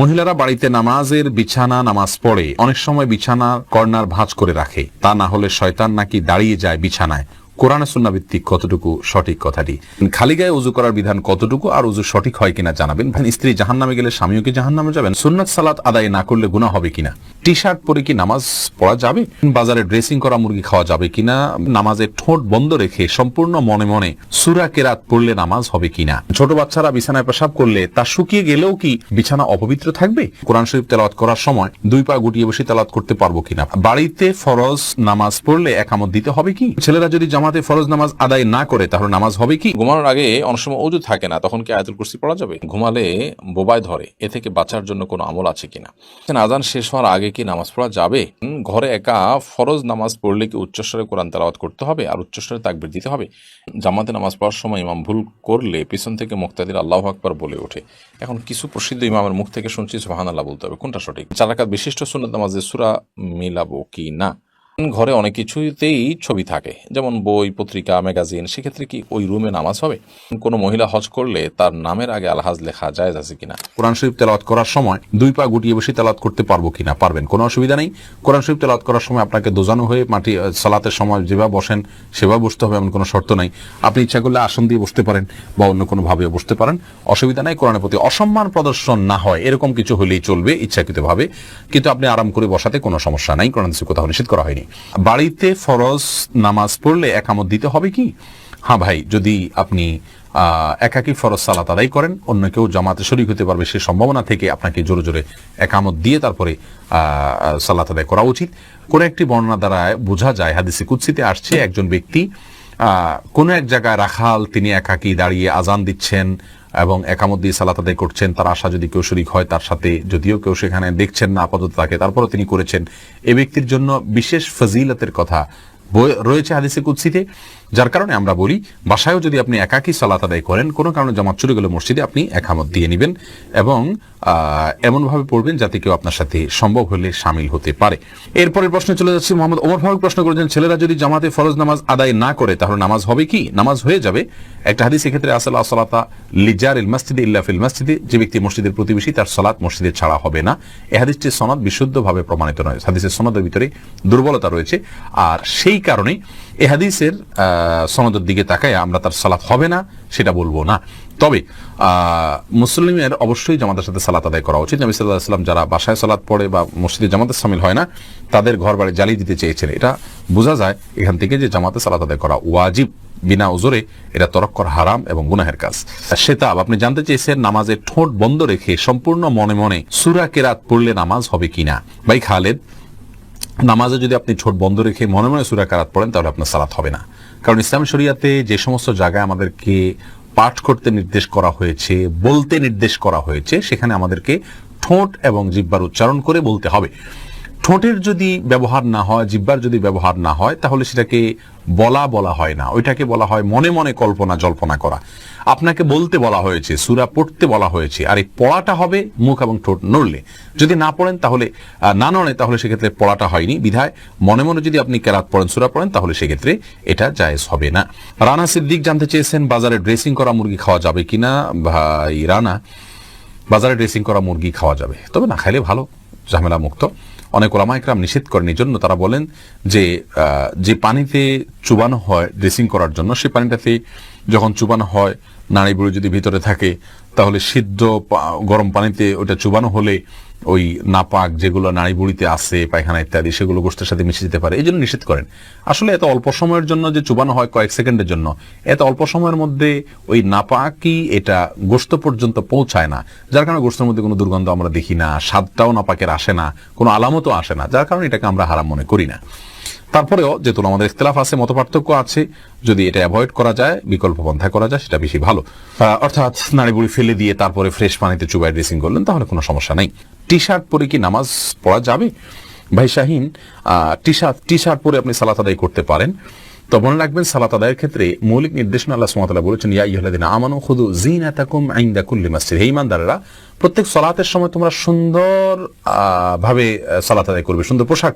মহিলারা বাড়িতে নামাজের বিছানা নামাজ পড়ে অনেক সময় বিছানা কর্নার ভাঁজ করে রাখে, তা না হলে শয়তান নাকি দাঁড়িয়ে যায় বিছানায়। কোরআনে সুন্নাহ ভিত্তিক কতটুকু সঠিক কথাটি? খালি গায়ে উযু করার বিধান কতটুকু আর উযু সঠিক হয় কিনা জানাবেন। স্ত্রী জাহান্নামে গেলে স্বামীও কি জাহান্নামে যাবেন? সুন্নাত সালাত আদায় না করলে গুনাহ হবে কিনা? টি শার্ট পরে কি নামাজ পড়া যাবে? বাজারে ড্রেসিং করা মুরগি খাওয়া যাবে কিনা? নামাজে ঠোঁট বন্ধ রেখে সম্পূর্ণ মনে মনে সূরা কেরাত পড়লে নামাজ হবে কিনা? ছোট বাচ্চারা বিছানায় পেশাব করলে তা শুকিয়ে গেলেও কি বিছানা অপবিত্র থাকবে? কোরআন শরীফ তেলাওয়াত করার সময় দুই পা গুটিয়ে বসে তেলাওয়াত করতে পারবো কিনা? বাড়িতে ফরজ নামাজ পড়লে একামত দিতে হবে কি? ছেলেরা যদি জামাতে ফরজ নামাজ আদায় না করে তাহলে নামাজ হবে কি? ঘুমানোর আগে অনেক সময় ওযু থাকে না, তখন কি আয়াতুল কুরসি পড়া যাবে? ঘুমালে বোবায় ধরে, এ থেকে বাঁচার জন্য কোনো আমল আছে কিনা? আযান শেষ হওয়ার আগে কি নামাজ পড়া যাবে? ঘরে একা ফরজ নামাজ পড়লে কি উচ্চস্বরে কোরআন তেলাওয়াত করতে হবে আর উচ্চস্বরে তাকবীর দিতে হবে? জামাতে নামাজ পড়ার সময় ইমাম ভুল করলে পিছন থেকে মুক্তাদির আল্লাহু আকবার বলে ওঠে। এখন কিছু প্রসিদ্ধ ইমামের মুখ থেকে শুনছি সুবহানাল্লাহ বলতে হবে, কোনটা সঠিক? 4 রাকাত বিশিষ্ট সুন্নাত নামাজে সূরা মিলাবো কি না? ঘরে অনেক কিছুতেই ছবি থাকে, যেমন বই, পত্রিকা, ম্যাগাজিন, সেক্ষেত্রে কি ওই রুমে নামাজ হবে? কোনো মহিলা হজ করলে তার নামের আগে আলহাজ লেখা জায়েজ আছে কিনা? কোরআন শরীফ তেলাওয়াত করার সময় দুই পা গুটিয়ে বসে তেলাওয়াত করতে পারবো কিনা? পারবেন, কোনো অসুবিধা নেই। কোরআন শরীফ তেলাওয়াত করার সময় আপনাকে দোজানো হয়ে মাটি সালাতের সময় যেভাবে বসেন সেভাবে বসতে হবে এমন কোনো শর্ত নাই। আপনি ইচ্ছা করলে আসন দিয়ে বসতে পারেন বা অন্য কোনো ভাবেও বসতে পারেন, অসুবিধা নাই। কোরআনের প্রতি অসম্মান প্রদর্শন না হয় এরকম কিছু হলেই চলবে ইচ্ছাকৃতভাবে, কিন্তু আপনি আরাম করে বসাতে কোনো সমস্যা নাই, কোরআন থেকে কোথাও নিষেধ করা হয়নি। বাড়িতে ফরজ নামাজ পড়লে একামত দিতে হবে কি? হ্যাঁ ভাই, যদি আপনি একাকী ফরজ সালাত আদায় করেন, অন্য কেউ জামাতে শরীক হতে পারবে সে সম্ভাবনা থেকে আপনাকে জোরে জোরে একামত দিয়ে তারপরে সালাত আদায় করা উচিত। কোন একটি বর্ণনা দ্বারা বোঝা যায়, হাদিসে কুদসিতে আসছে, একজন ব্যক্তি কোন এক জায়গায় রাখাল, তিনি একাকী দাঁড়িয়ে আজান দিচ্ছেন এবং একামত দিয়ে সালাত আদায় করছেন। তার আশা যদি কেউ শরীক হয় তার সাথে, যদিও কেউ সেখানে দেখছেন না আপাতত তাকে, তারপরও তিনি করেছেন, এ ব্যক্তির জন্য বিশেষ ফজিলতের কথা রয়েছে হাদিসে কুদসিতে। যার কারণে আমরা বলি, বাসায়ও যদি আপনি একাকী সালাত আদায় করেন, কোনো কারণে জামাত চলে গেলে মসজিদে আপনি একামত দিয়ে নেবেন এবং এমনভাবে পড়বেন যাতে কেউ আপনার সাথে সম্ভব হলে শামিল হতে পারে। এরপরের প্রশ্নে চলে যাচ্ছি। মোহাম্মদ ওমর ফারুক প্রশ্ন করেছেন, ছেলেরা যদি জামাতে ফরজ নামাজ আদায় না করে তাহলে নামাজ হবে কি? নামাজ হয়ে যাবে। একটা হাদিস এক্ষেত্রে আছে, লা সালাতা লিজারিল মসজিদে ইল্লা ফিল মসজিদে, যে ব্যক্তি মসজিদের প্রতিবেশী তার সালাত মসজিদে ছাড়া হবে না। এই হাদিসটির সনদ বিশুদ্ধভাবে প্রমাণিত নয়, হাদিসের সনদের ভিতরে দুর্বলতা রয়েছে, আর সেই কারণে এই হাদিসের সনদের দিকে তাকায় আমরা তার সালাত হবে না সেটা বলবো না। তবে মুসলিমের অবশ্যই জামাতের সাথে সালাত আদায় করা উচিত। নবী সাল্লাল্লাহু আলাইহি ওয়াসাল্লাম যারা বাসায় সালাত পড়ে বা মসজিদে জামাতে শামিল হয় না, তাদের ঘর বাড়ি জ্বালিয়ে দিতে চেয়েছেন। এটা বোঝা যায় এখান থেকে যে জামাতে সালাত আদায় করা ওয়াজিব, বিনা উজরে এটা তরক করা হারাম এবং গুনাহের কাজ। সেতাব আপনি জানতে চেয়েছেন, নামাজে ঠোঁট বন্ধ রেখে সম্পূর্ণ মনে মনে সূরা কেরাত পড়লে নামাজ হবে কিনা? ভাই খালেদ, নামাজে যদি আপনি ঠোঁট বন্ধ রেখে মনে মনে সূরা কেরাত পড়েন তাহলে আপনার সালাত হবে না। কারণ ইসলাম শরিয়াতে যে সমস্ত জায়গায় আমাদেরকে পাঠ করতে নির্দেশ করা হয়েছে, বলতে নির্দেশ করা হয়েছে, সেখানে আমাদেরকে ঠোঁট এবং জিহ্বার উচ্চারণ করে বলতে হবে। ঠোঁটের যদি ব্যবহার না হয়, জিহ্বার যদি ব্যবহার না হয়, তাহলে সেটাকে বলা হয় না, ওইটাকে বলা হয় মনে মনে কল্পনা জল্পনা করা। আপনাকে বলতে বলা হয়েছে, সূরা পড়তে বলা হয়েছে, আর এই পড়াটা হবে মুখ এবং ঠোঁট নড়লে। যদি না পড়েন তাহলে না নড়ে তাহলে সেক্ষেত্রে পড়াটা হয়নি। বিধায় মনে মনে যদি আপনি কেরাত পড়েন, সূরা পড়েন, তাহলে সেক্ষেত্রে এটা জায়েজ হবে না। রানা সিদ্দিক জানতে চেয়েছেন, বাজারে ড্রেসিং করা মুরগি খাওয়া যাবে কিনা? ভাই রানা, বাজারে ড্রেসিং করা মুরগি খাওয়া যাবে, তবে না খাইলে ভালো, ঝামেলা মুক্ত। অনেক ওলামা ইকরাম নিষেধ করেন, এই জন্য তারা বলেন যে পানিতে চুবানো হয় ড্রেসিং করার জন্য, সেই পানিটাতে যখন চুবানো হয় নাড়ি বুড়ি যদি ভিতরে থাকে, তাহলে সিদ্ধ গরম পানিতে ওটা চুবানো হলে ওই নাপাক যেগুলো নাড়ি বুড়িতে আছে, পায়খানা ইত্যাদি, সেগুলো গোশতের সাথে মিশে যেতে পারে, এই জন্য নিষেধ করেন। আসলে এত অল্প সময়ের জন্য যে চুবানো হয় কয়েক সেকেন্ডের জন্য, এত অল্প সময়ের মধ্যে ওই নাপাকি এটা গোশত পর্যন্ত পৌঁছায় না, যার কারণে গোশতের মধ্যে কোনো দুর্গন্ধ আমরা দেখি না, স্বাদটাও নাপাকের আসে না, কোনো আলামতও আসে না, যার কারণে এটাকে আমরা হারাম মনে করি না। তারপরেও যেহেতু আমাদের ইখতিলাফ আছে, মত পার্থক্য আছে, যদি এটা অ্যাভয়েড করা যায়, বিকল্প পন্থা করা যায়, সেটা বেশি ভালো। অর্থাৎ নাড়িবুড়ি ফেলে দিয়ে তারপরে ফ্রেশ পানিতে চুবাই ড্রেসিং করলেন, তাহলে কোনো সমস্যা নেই। টি শার্ট পরে কি নামাজ পড়া যাবে? ভাই শাহিন, টি শার্ট পরে আপনি সালাত আদায় করতে পারেন, তো মনে রাখবেন সালাত আদায়ের ক্ষেত্রে মৌলিক নির্দেশনা আল্লাহ সুবহানাহু ওয়া তাআলা বলেছেন, ইয়া আইয়ুহাল্লাযীনা আমানু খুযু যিনাতাকুম ইনদা কুল্লি মাসজিদ। হে ঈমানদাররা, প্রত্যেক সালাতের সময় তোমরা সুন্দর ভাবে সালাত আদায় করবে, সুন্দর পোশাক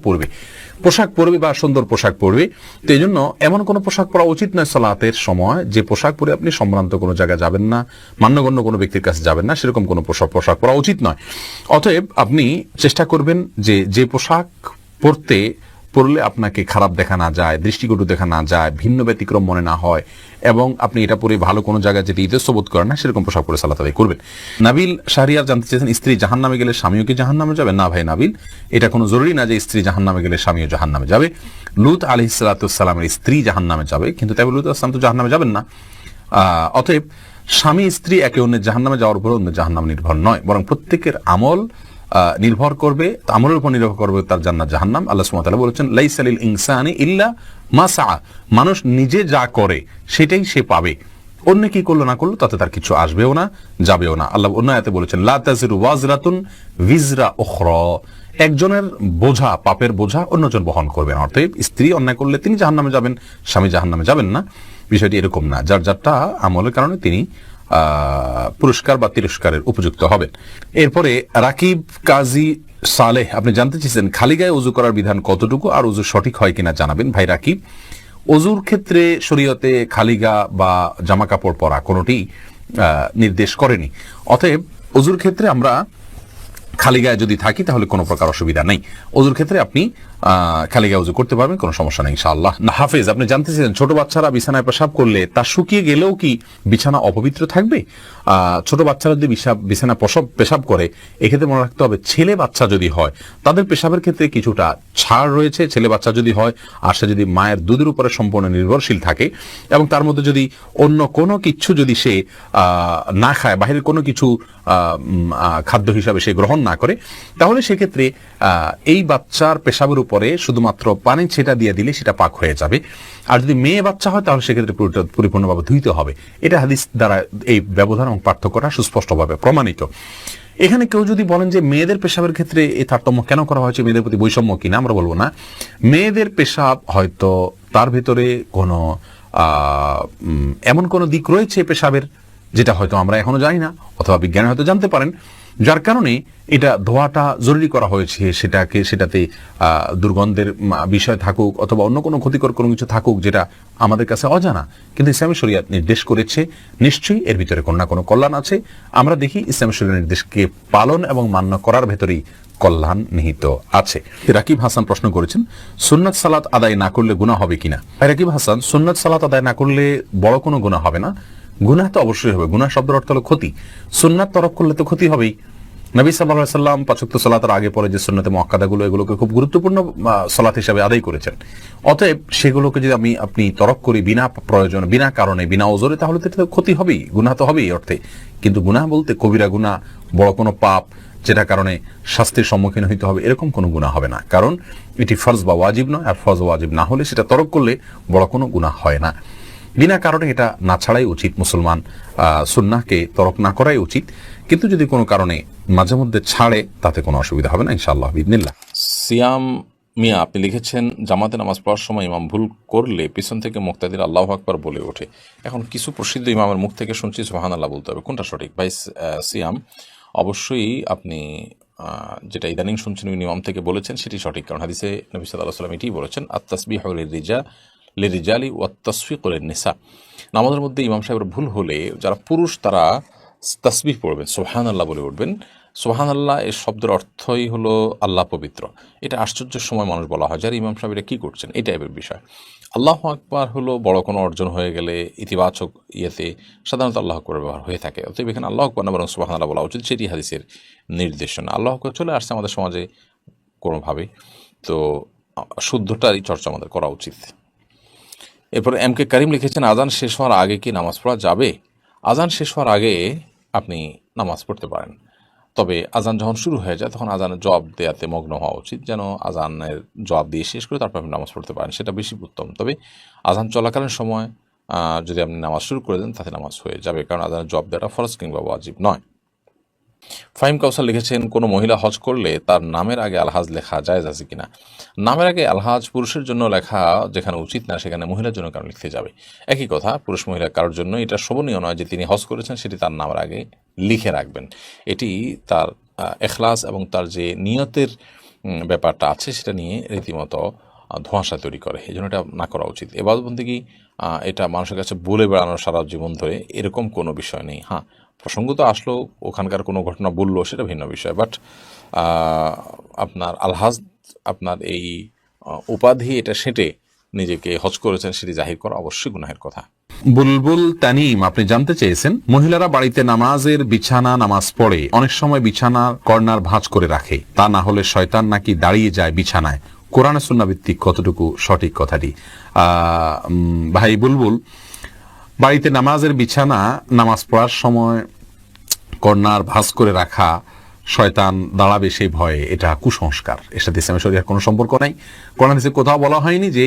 পরবে বা সুন্দর পোশাক পরবে। তো এই জন্য এমন কোনো পোশাক পরা উচিত নয় সালাতের সময় যে পোশাক পরে আপনি সম্ভ্রান্ত কোনো জায়গায় যাবেন না, মান্যগণ্য কোনো ব্যক্তির কাছে যাবেন না, সেরকম কোনো পোশাক পরা উচিত নয়। অতএব আপনি চেষ্টা করবেন যে পোশাক পরলে আপনাকে খারাপ দেখা না যায়, দৃষ্টিকটু দেখা না যায়, ভিন্ন ব্যতিক্রম মনে না হয়, এবং আপনি এটা পরে ভালো কোনো জায়গায় যেটি ইতস্তবোধ করেন না সেরকম পোশাক পরে সালাত আদায় করবেন। নাবিল শাহরিয়ার জানতে চেয়েছেন, স্ত্রী জাহান্নামে গেলে স্বামীও কি জাহান্নামে যাবে? না ভাই নাবিল, এটা কোনো জরুরি না যে স্ত্রী জাহান্নামে গেলে স্বামীও জাহান্নামে যাবে। লূত আলাইহিস সালামের স্ত্রী জাহান্নামে যাবে, কিন্তু তাই লূত আসলাম তো জাহান্নামে যাবেন না। অতএব স্বামী স্ত্রী একে অন্যের জাহান্নামে যাওয়ার উপর অন্য জাহান্নাম নির্ভর নয়, বরং প্রত্যেকের আমল নির্ভর করবে, আমলের উপর নির্ভর করবে তার জান্নাত জাহান্নাম। আল্লাহ সুবহানাহু ওয়া তাআলা বলেছেন, লাইসা লিল ইনসানি ইল্লা মা সাআ, মানুষ নিজে যা করে সেটাই সে পাবে, অন্য কি করলো না করলো তাতে তার কিছু আসবেও না, যাবেও না। আল্লাহ অন্য আয়াতে বলেছেন, লা তাজিরু ওয়াজরাতুন ভিজরা উখরা, একজনের বোঝা, পাপের বোঝা অন্যজন বহন করবে না। অর্থাৎ স্ত্রী অন্যায় করলে তিনি জাহান্নামে যাবেন, স্বামী জাহান্নামে যাবেন না। বিষয়টি এরকম না, যার যারটা আমলের কারণে তিনি পুরস্কার বা তিরস্কারের উপযুক্ত হবেন। এরপরে রাকিব কাজী সালেহ আপনি জানতে চেয়েছেন, খালি গায়ে ওযু করার বিধান কতটুকু আর ওযু সঠিক হয় কিনা জানাবেন। ভাই রাকিব, ওযুর ক্ষেত্রে শরীয়তে খালি গা বা জামা কাপড় পরা কোনোটি নির্দেশ করেনি। অতএব ওযুর ক্ষেত্রে আমরা খালি গায়ে যদি থাকি তাহলে কোনো প্রকার অসুবিধা নেই। ওযুর ক্ষেত্রে আপনি খালি গায়ে ওযু করতে পারবেন, কোনো সমস্যা নেই ইনশাআল্লাহ। হাফেজ আপনি জানতে চাইছেন, ছোট বাচ্চারা বিছানায় পেশাব করলে তা শুকিয়ে গেলেও কি বিছানা অপবিত্র থাকবে? ছোট বাচ্চারা যদি বিছানা পেশাব করে, এক্ষেত্রে মনে রাখতে হবে ছেলে বাচ্চা যদি হয় তাদের পেশাবের ক্ষেত্রে কিছুটা ছাড় রয়েছে। ছেলে বাচ্চা যদি হয় আর সে যদি মায়ের দুধের উপরে সম্পূর্ণ নির্ভরশীল থাকে এবং তার মধ্যে যদি অন্য কোনো কিছু যদি সে না খায়, বাহিরের কোনো কিছু খাদ্য হিসাবে সে গ্রহণ না করে, তাহলে সেক্ষেত্রে এই বাচ্চার পেশাবের উপরে শুধুমাত্র পানি ছেটা দিয়ে দিলে সেটা পাক হয়ে যাবে। আর যদি মেয়ে বাচ্চা হয় তাহলে সেক্ষেত্রে পরিপূর্ণভাবে ধুইতে হবে। এটা হাদিস দ্বারা এই ব্যবধান এবং পার্থক্যটা সুস্পষ্টভাবে প্রমাণিত। এখানে কেউ যদি বলেন যে মেয়েদের পেশাবের ক্ষেত্রে এই তারতম্য কেন করা হয়েছে, মেয়েদের প্রতি বৈষম্য কিনা, আমরা বলবো না। মেয়েদের পেশাব হয়তো তার ভিতরে কোনো এমন কোনো দিক রয়েছে পেশাবের যেটা হয়তো আমরা এখনো জানি না, অথবা বিজ্ঞানী হয়তো জানতে পারেন, যার কারণে এটা ধোয়াটা জরুরি করা হয়েছে। সেটাতে দুর্গন্ধের বিষয় থাকুক অথবা অন্য কোনো ক্ষতিকর কোনো কিছু থাকুক যেটা আমাদের কাছে অজানা, কিন্তু ইসলামী শরীয়ত নির্দেশ করেছে, নিশ্চয়ই এর ভিতরে কোনো না কোনো কল্যাণ আছে। আমরা দেখি ইসলামী শরীয়ত নির্দেশকে পালন এবং মান্য করার ভেতরেই কল্যাণ নিহিত আছে। রাকিব হাসান প্রশ্ন করেছেন, সুন্নাত সালাত আদায় না করলে গুনাহ হবে কিনা? রাকিব হাসান, সুন্নাত সালাত আদায় না করলে বড় কোনো গুনাহ হবে না। গুনাহ তো অবশ্যই হবে, গুনাহ শব্দের অর্থ হলো ক্ষতি। সুন্নাত তরক করলে তো ক্ষতি হবেই। নবী সাল্লাল্লাহু আলাইহি সাল্লাম ৫ ওয়াক্ত সালাতের আগে পরে যে সুন্নতে মুআক্কাদাগুলো, এগুলোকে খুব গুরুত্বপূর্ণ সালাত হিসেবে আদায় করেছেন। অতএব সেগুলোকে যদি আপনি তরক করি বিনা প্রয়োজন, বিনা কারণে, বিনা ওজরে, তাহলে তো এটা ক্ষতি হবেই, গুনাহ তো হবেই অর্থে। কিন্তু গুনাহ বলতে কবিরা গুনাহ, বড় কোনো পাপ যেটা কারণে শাস্তির সম্মুখীন হইতে হবে, এরকম কোনো গুনাহ হবে না, কারণ এটি ফরজ বা ওয়াজিব নয়। আর ফরজ ওয়াজিব না হলে সেটা তরক করলে বড় কোনো গুনাহ হয় না। বিনা কারণে এটা না ছাড়াই উচিত, মুসলমান সুন্নাহকে তরক না করাই উচিত। কিন্তু যদি কোনো কারণে মাঝে মধ্যে ছাড়ে তাতে কোনো অসুবিধা হবে না ইনশাআল্লাহ বিইذনিল্লাহ। সিয়াম মিয়া আপনি লিখেছেন, জামাতে নামাজ পড়ার সময় ইমাম ভুল করলে পিছন থেকে মুক্তাদির আল্লাহু আকবার বলে ওঠে। এখন কিছু প্রসিদ্ধ ইমামের মুখ থেকে শুনছি সুবহানাল্লাহ বলতে হবে, কোনটা সঠিক? ভাই সিয়াম, অবশ্যই আপনি যেটা ইদানিং শুনছেন ইমাম থেকে বলেছেন সেটি সঠিক, কারণ হাদিসে নবী সাল্লাল্লাহু আলাইহি ওয়াসাল্লাম এটিই বলেছেন, আত-তাসবিহু লিরিজালি ওয়াত-তাসফিকু লিন-নিসা। নামাজের মধ্যে ইমাম সাহেবের ভুল হলে যারা পুরুষ তারা তাসবিহ পড়বেন, সুবহানাল্লাহ বলে উঠবেন। সুবহানাল্লাহ এর শব্দের অর্থই হলো আল্লাহ পবিত্র। এটা আশ্চর্যের সময় মানুষ বলা হয় যারা ইমাম সাহেব এটা কী করছেন, এই টাইপের বিষয়। আল্লাহু আকবার হলো বড় কোনো অর্জন হয়ে গেলে ইতিবাচক ইয়েতে সাধারণত আল্লাহু আকবার ব্যবহার হয়ে থাকে। অতএব এখানে আল্লাহু আকবার না বরং সুবহানাল্লাহ বলা উচিত, সেটি হাদিসের নির্দেশনা। আল্লাহু আকবার চলে আসছে আমাদের সমাজে কোনোভাবে, তো শুদ্ধটারই চর্চা আমাদের করা উচিত। এরপর এম কে করিম লিখেছেন, আজান শেষ হওয়ার আগে কি নামাজ পড়া যাবে? আজান শেষ হওয়ার আগে আপনি নামাজ পড়তে পারেন, তবে আজান যখন শুরু হয়ে যায় তখন আজানের জবাব দেওয়াতে মগ্ন হওয়া উচিত, যেন আজানের জবাব দিয়ে শেষ করে তারপর আপনি নামাজ পড়তে পারেন, সেটা বেশি উত্তম। তবে আজান চলাকালীন সময় যদি আপনি নামাজ শুরু করে দেন তাতে নামাজ হয়ে যাবে, কারণ আজানের জবাব দেওয়াটা ফরজ কিংবা ওয়াজিব নয়। ফাহিম কাউসার লিখেছেন, কোনো মহিলা হজ করলে তার নামের আগে আলহাজ লেখা জায়েজ আছে কিনা। নামের আগে আলহাজ পুরুষের জন্য লেখা যেখানে উচিত না, সেখানে মহিলার জন্য কারণ লিখতে যাবে। একই কথা, পুরুষ মহিলা কারোর জন্য এটা শোভনীয় নয় যে তিনি হজ করেছেন সেটি তার নামের আগে লিখে রাখবেন। এটি তার এখলাস এবং তার যে নিয়তের ব্যাপারটা আছে সেটা নিয়ে রীতিমতো ধোঁয়াশা তৈরি করে। এই জন্য এটা না করা উচিত। এবাদতবন্দেগী এটা মানুষের কাছে বলে বেড়ানো সারা জীবন ধরে এরকম কোনো বিষয় নেই। হ্যাঁ, প্রসঙ্গ তো আসলো, ওখানকার কোনো ঘটনা বললো, সেটা ভিন্ন বিষয়। বাট আপনার আলহাজ, আপনার এই উপাধি এটা সেটে নিজেকে হজ করেছেন সেটি জাহির করা অবশ্যই গুনাহের কথা। বুলবুল তানিম আপনি জানতে চেয়েছেন, মহিলারা বাড়িতে নামাজের বিছানা নামাজ পড়ে অনেক সময় বিছানার কর্নার ভাঁজ করে রাখে, তা না হলে শয়তান নাকি দাঁড়িয়ে যায় বিছানায়, কোরআনে সুন্নাহ ভিত্তিক কতটুকু সঠিক কথাটি? ভাই বুলবুল, বাড়িতে নামাজের বিছানা নামাজ পড়ার সময় কর্নার ভাঁজ করে রাখা, শয়তান দাঁড়াবে সেই ভয়ে, এটা কুসংস্কার। এর সাথে ইসলামের শরীয়তের কোনো সম্পর্ক নাই। কোরআন হাদিসে কোথাও বলা হয়নি যে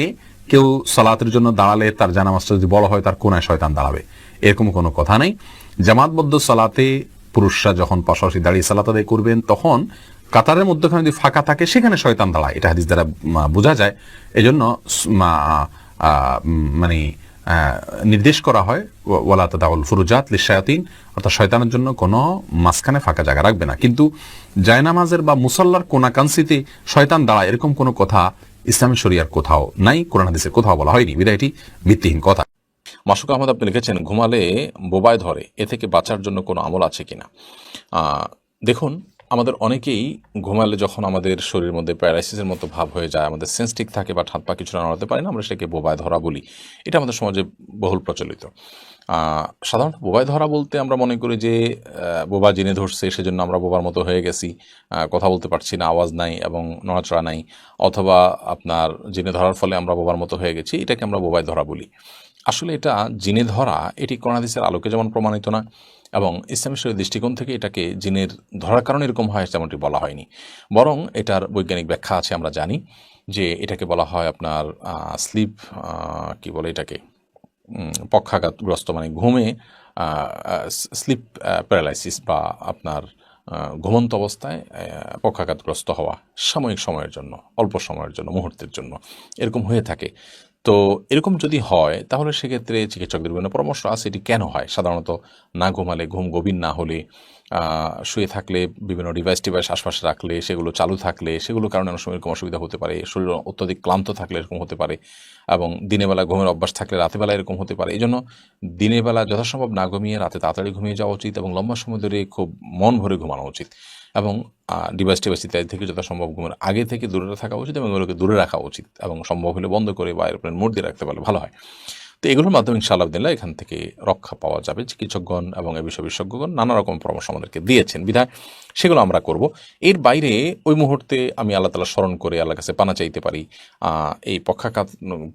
কেউ সালাতের জন্য দাঁড়ালে তার জানামাজটা যদি বলা হয় তার কোনায় শয়তান দাঁড়াবে, এরকম কোনো কথা নেই। জামাতবদ্ধ সালাতে পুরুষরা যখন পাশাপাশি দাঁড়িয়ে সালাত আদায় করবেন তখন কাতারের মধ্যখানে যদি ফাঁকা থাকে সেখানে শয়তান দাঁড়ায়, এটা হাদিস দ্বারা বোঝা যায়। এজন্য মানে নির্দেশ করা হয় ওয়ালা তাদাউল ফুরুজাত লিশায়াতিন, অর্থাৎ শয়তানের জন্য কোনো মাঝখানে ফাঁকা জায়গা রাখবে না। কিন্তু জায়নামাজের বা মুসাল্লার কোনাকাংশিতে শয়তান দাঁড়ায় এরকম কোনো কথা ইসলামী শরিয়ার কোথাও নাই, কোরআন হাদিসে কোথাও বলা হয়নি, বিধায় এটি ভিত্তিহীন কথা। মাসুক আহমদ আপনি লিখেছেন, ঘুমালে বোবায় ধরে, এ থেকে বাঁচার জন্য কোনো আমল আছে কিনা। দেখুন, আমাদের অনেকেই ঘুমালে যখন আমাদের শরীরের মধ্যে প্যারালাইসিসের মতো ভাব হয়ে যায়, আমাদের সেন্স ঠিক থাকে বা হাত পা কিছুটা নড়াতে পারি না, আমরা সেটাকে বোবায় ধরা বলি। এটা আমাদের সমাজে বহুল প্রচলিত। সাধারণত বোবায় ধরা বলতে আমরা মনে করি যে বোবা জিনে ধরছে, সেজন্য আমরা বোবার মতো হয়ে গেছি, কথা বলতে পারছি না, আওয়াজ নাই এবং নড়াচড়া নাই, অথবা আপনার জিনে ধরার ফলে আমরা বোবার মতো হয়ে গেছি, এটাকে আমরা বোবায় ধরা বলি। আসলে এটা জিনে ধরা, এটি কোরআন হাদিসের আলোকে যেমন প্রমাণিত না, এবং ইসলামী শরীয়তের দৃষ্টিকোণ থেকে এটাকে জিনের ধরার কারণে এরকম হয় তেমনটি বলা হয়নি। বরং এটার বৈজ্ঞানিক ব্যাখ্যা আছে। আমরা জানি যে এটাকে বলা হয় আপনার স্লিপ, কি বলে এটাকে, পক্ষাঘাতগ্রস্ত, মানে ঘুমে স্লিপ প্যারালাইসিস, বা আপনার ঘুমন্ত অবস্থায় পক্ষাঘাতগ্রস্ত হওয়া সাময়িক সময়ের জন্য, অল্প সময়ের জন্য, মুহূর্তের জন্য এরকম হয়ে থাকে। তো এরকম যদি হয় তাহলে সেক্ষেত্রে চিকিৎসকদের বিভিন্ন পরামর্শ আছে এটি কেন হয়। সাধারণত না ঘুমালে, ঘুম গভীর না হলে, শুয়ে থাকলে, বিভিন্ন ডিভাইস আশপাশে রাখলে, সেগুলো চালু থাকলে, সেগুলোর কারণে অনেক সময় এরকম অসুবিধা হতে পারে। শরীর অত্যধিক ক্লান্ত থাকলে এরকম হতে পারে, এবং দিনের বেলা ঘুমের অভ্যাস থাকলে রাতের বেলা এরকম হতে পারে। এই জন্য দিনের বেলা যথাসম্ভব না ঘুমিয়ে রাতে তাড়াতাড়ি ঘুমিয়ে যাওয়া উচিত, এবং লম্বা সময় ধরে খুব মন ভরে ঘুমানো উচিত, এবং ডিভাইস ইত্যাদি থেকে যথাসম্ভব ঘুমের আগে থেকে দূরে থাকা উচিত, এবং এগুলোকে দূরে রাখা উচিত, এবং সম্ভব হলে বন্ধ করে বা এরোপ্লেন মোড দিয়ে রাখতে পারলে ভালো হয়। তো এগুলোর মাধ্যমে ইনশাআল্লাহ এখান থেকে রক্ষা পাওয়া যাবে। চিকিৎসকগণ এবং এ বিষয় বিশেষজ্ঞগণ নানা রকম পরামর্শ আমাদেরকে দিয়েছেন, বিধায় সেগুলো আমরা করব। এর বাইরে ওই মুহূর্তে আমি আল্লাহ তাআলা স্মরণ করে আল্লাহর কাছে পানা চাইতে পারি। এই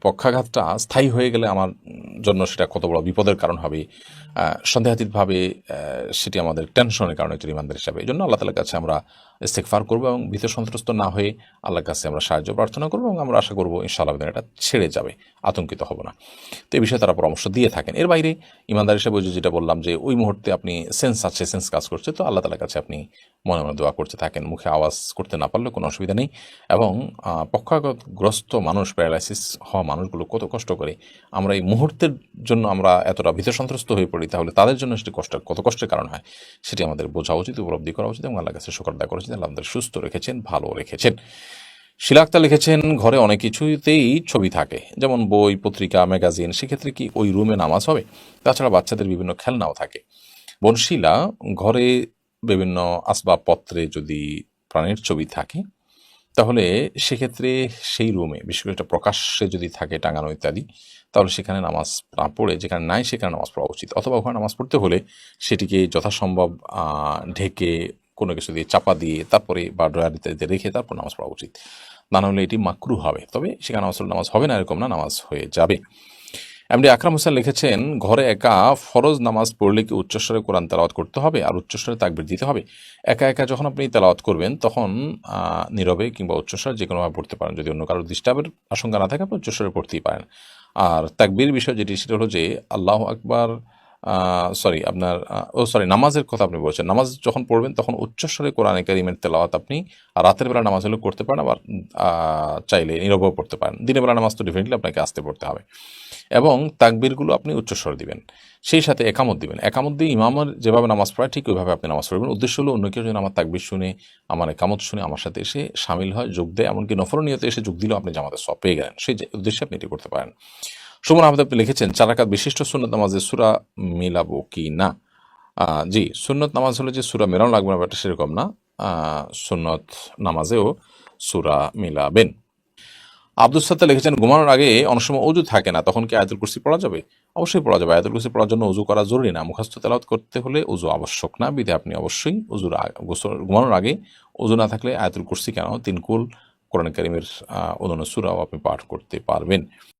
পক্ষাঘাতটা স্থায়ী হয়ে গেলে আমার জন্য সেটা কত বড় বিপদের কারণ হবে, সন্দেহাতীতভাবে সেটি আমাদের টেনশনের কারণে একটি রিমান্ডার হিসাবে। এই জন্য আল্লাহ তাআলার কাছে আমরা ইস্তেগফার করবো, এবং ভীত সন্ত্রস্ত না হয়ে আল্লাহর কাছে আমরা সাহায্য প্রার্থনা করবো, এবং আমরা আশা করবো ইনশাআল্লাহ এটা ছেড়ে যাবে, আতঙ্কিত হব না। তো এই বিষয়ে তারা পরামর্শ দিয়ে থাকেন। এর বাইরে ইমানদার হিসেবে যেটা বললাম, যে ওই মুহূর্তে আপনি সেন্স আছে, সেন্স কাজ করছে, তো আল্লাহ তাআলার কাছে আপনি মনে মনে দোয়া করতে থাকেন, মুখে আওয়াজ করতে না পারলে কোনো অসুবিধা নেই। এবং পক্ষাঘাতগ্রস্ত মানুষ, প্যারালাইসিস হওয়া মানুষগুলো কত কষ্ট করে, আমরা এই মুহূর্তের জন্য আমরা এতটা ভীত সন্ত্রস্ত হয়ে পড়ি, তাহলে তাদের জন্য সেটি কত কষ্টের কারণ হয় সেটি আমাদের বোঝা উচিত, উপলব্ধি করা উচিত, এবং আল্লাহর কাছে শুকর আদায় করা উচিত। আল্লাহ আমাদের সুস্থ রেখেছেন, ভালো রেখেছেন। শিলা আক্তার লিখেছেন, ঘরে অনেক কিছুতেই ছবি থাকে, যেমন বই, পত্রিকা, ম্যাগাজিন, সেক্ষেত্রে কি ওই রুমে নামাজ হবে? তাছাড়া বাচ্চাদের বিভিন্ন খেলনাও থাকে। বনশীলা, ঘরে বিভিন্ন আসবাবপত্রে যদি প্রাণীর ছবি থাকে তাহলে সেক্ষেত্রে সেই রুমে, বিশেষ করে এটা প্রকাশ্যে যদি থাকে টাঙানো ইত্যাদি, তাহলে সেখানে নামাজ না পড়ে, যেখানে নাই সেখানে নামাজ পড়া উচিত। অথবা ওখানে নামাজ পড়তে হলে সেটিকে যথাসম্ভব ঢেকে কোনো কিছু দিয়ে চাপা দিয়ে তারপরে, বা ড্রয়ার ইত্যাদিতে রেখে তারপর নামাজ পড়া উচিত। না হলে এটি মাকরু হবে। তবে সেখানে নামাজ হবে না এরকম না, নামাজ হয়ে যাবে। এমডি আকরাম হোসেন লিখেছেন, ঘরে একা ফরজ নামাজ পড়লে কি উচ্চস্বরে কোরআন তেলাওয়াত করতে হবে আর উচ্চস্বরে তাকবীর দিতে হবে? একা একা যখন আপনি তেলাওয়াত করবেন তখন নীরবে কিংবা উচ্চস্বরে যে কোনোভাবে পড়তে পারেন, যদি অন্য কারোর ডিস্টার্বের আশঙ্কা না থাকে আপনি উচ্চস্বরে পড়তেই পারেন। আর তাকবীর বিষয় যেটি, সেটা হলো যে আল্লাহু আকবার সরি আপনার নামাজের কথা আপনি বলছেন। নামাজ যখন পড়বেন তখন উচ্চস্বরে কোরআনে কারিমের তেলাওয়াত আপনি রাতের বেলা নামাজ হলে করতে পারেন, আবার চাইলে নীরবেও পড়তে পারেন। দিনের বেলা নামাজ তো ডেফিনেটলি আপনাকে আস্তে পড়তে হবে এবং তাকবীরগুলো আপনি উচ্চস্বরে দিবেন, সেই সাথে একামত দিবেন। একামত দিয়ে ইমামের যেভাবে নামাজ পড়ায় ঠিক ওইভাবে আপনি নামাজ পড়বেন। উদ্দেশ্য হলো অন্য কেউ যেন আমার তাকবীর শুনে, আমার একামত শুনে আমার সাথে এসে শামিল হয়, যোগ দেয়, এমনকি নফল নিয়তে এসে যোগ দিলেও আপনি জামাতের সওয়াব পেয়ে গেলেন। সেই উদ্দেশ্যে আপনি এটি করতে পারেন। সুমন আহমেদ আপনি লিখেছেন 4 রাকাত বিশিষ্ট সুন্নত নামাজে সূরা মিলাবো কি না? জি, সুন্নত নামাজ হলে যে সূরা মেলানো লাগবে না ব্যাপারটা সেরকম না। সুন্নত নামাজেও সূরা মিলাবেন। আব্দুল সাত্তার লিখেছেন ঘুমানোর আগে অনেক সময় অজু থাকে না, তখন কি আয়াতুল কুরসি পড়া যাবে? অবশ্যই পড়া যাবে। আয়াতুল কুরসি পড়ার জন্য অজু করা জরুরি না, মুখস্থ তেলাওয়াত করতে হলে অজু আবশ্যক না, বিধায় আপনি অবশ্যই ঘুমানোর আগে অজু না থাকলে আয়াতুল কুরসি কেন 3 কুল কোরআন কারীমের অন্যান্য সূরাও আপনি পাঠ করতে পারবেন।